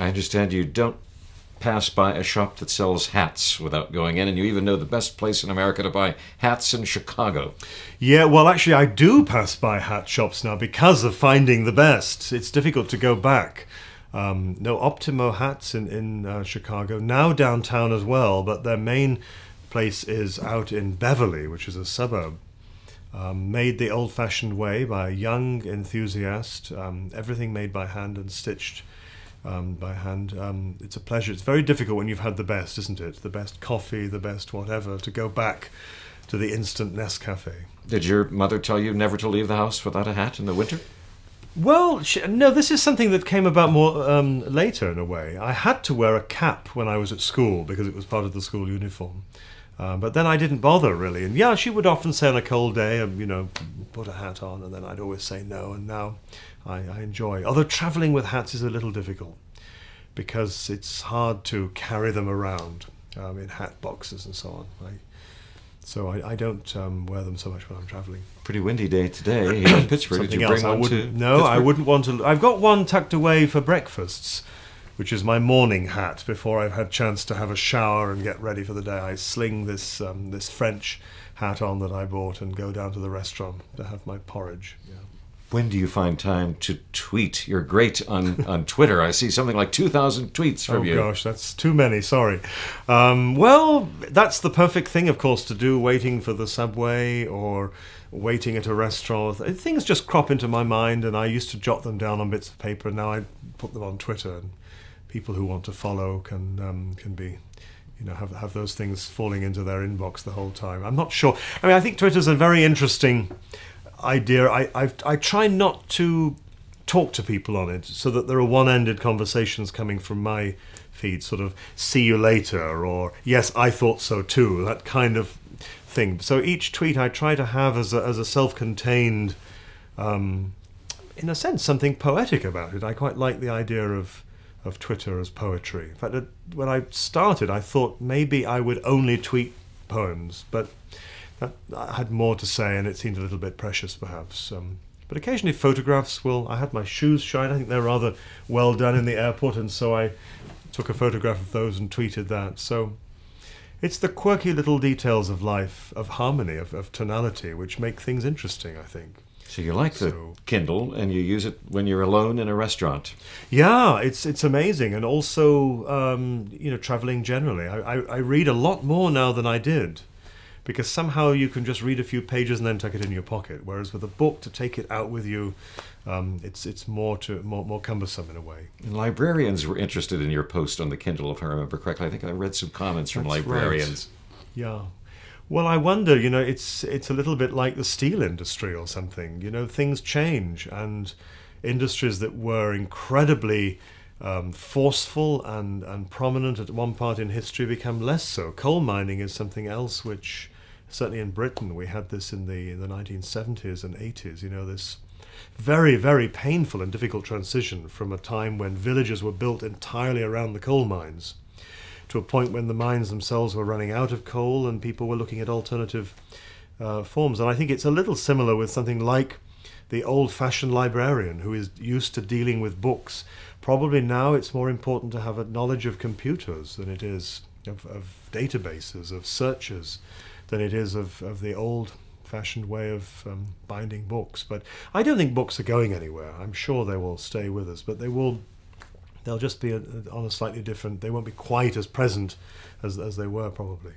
I understand you don't pass by a shop that sells hats without going in, and you even know the best place in America to buy hats in Chicago. Yeah, well, actually, I do pass by hat shops now because of finding the best. It's difficult to go back. No Optimo hats in Chicago, now downtown as well, but their main place is out in Beverly, which is a suburb. Made the old-fashioned way by a young enthusiast, everything made by hand and stitched by hand. It's a pleasure. It's very difficult when you've had the best, isn't it? The best coffee, the best whatever, to go back to the instant Nescafe. Did your mother tell you never to leave the house without a hat in the winter? Well, no, this is something that came about more later in a way. I had to wear a cap when I was at school because it was part of the school uniform. But then I didn't bother, really. And yeah, she would often say on a cold day, you know, put a hat on, and then I'd always say no, and now I enjoy. Although travelling with hats is a little difficult because it's hard to carry them around in hat boxes and so on. So I don't wear them so much when I'm travelling. Pretty windy day today here in Pittsburgh. Did you bring one to No, Pittsburgh? I wouldn't want to. I've got one tucked away for breakfasts, which is my morning hat. Before I've had a chance to have a shower and get ready for the day, I sling this this French hat on that I bought and go down to the restaurant to have my porridge. Yeah. When do you find time to tweet? You're great on Twitter. I see something like 2,000 tweets from you. Oh gosh, that's too many, sorry. Well, that's the perfect thing, of course, to do, waiting for the subway or waiting at a restaurant. Things just crop into my mind, and I used to jot them down on bits of paper, and now I put them on Twitter, and people who want to follow can be, you know, have those things falling into their inbox the whole time. I'm not sure. I mean, I think Twitter's a very interesting idea. I try not to talk to people on it so that there are one-ended conversations coming from my feed, sort of see you later or yes, I thought so too, that kind of thing. So each tweet I try to have as a self-contained, in a sense, something poetic about it. I quite like the idea of Twitter as poetry. In fact, when I started, I thought maybe I would only tweet poems, but I had more to say, and it seemed a little bit precious, perhaps. But occasionally photographs will... I had my shoes shine. I think they're rather well done in the airport, and so I took a photograph of those and tweeted that. So it's the quirky little details of life, of harmony, of tonality, which make things interesting, I think. So you like the Kindle, and you use it when you're alone in a restaurant. Yeah, it's amazing. And also, you know, traveling generally. I read a lot more now than I did, because somehow you can just read a few pages and then tuck it in your pocket, whereas with a book, to take it out with you, it's more cumbersome in a way. And librarians were interested in your post on the Kindle, if I remember correctly. I think I read some comments from librarians. Right. Yeah. Well, I wonder, you know, it's a little bit like the steel industry or something. You know, things change, and industries that were incredibly forceful and prominent at one part in history become less so. Coal mining is something else which, certainly in Britain, we had this in the 1970s and 80s, you know, this very, very painful and difficult transition from a time when villages were built entirely around the coal mines to a point when the mines themselves were running out of coal and people were looking at alternative forms. And I think it's a little similar with something like the old-fashioned librarian who is used to dealing with books. Probably now it's more important to have a knowledge of computers than it is of databases, of searches, than it is of the old-fashioned way of binding books. But I don't think books are going anywhere. I'm sure they will stay with us, but they'll just be on a slightly different, they won't be quite as present as they were probably.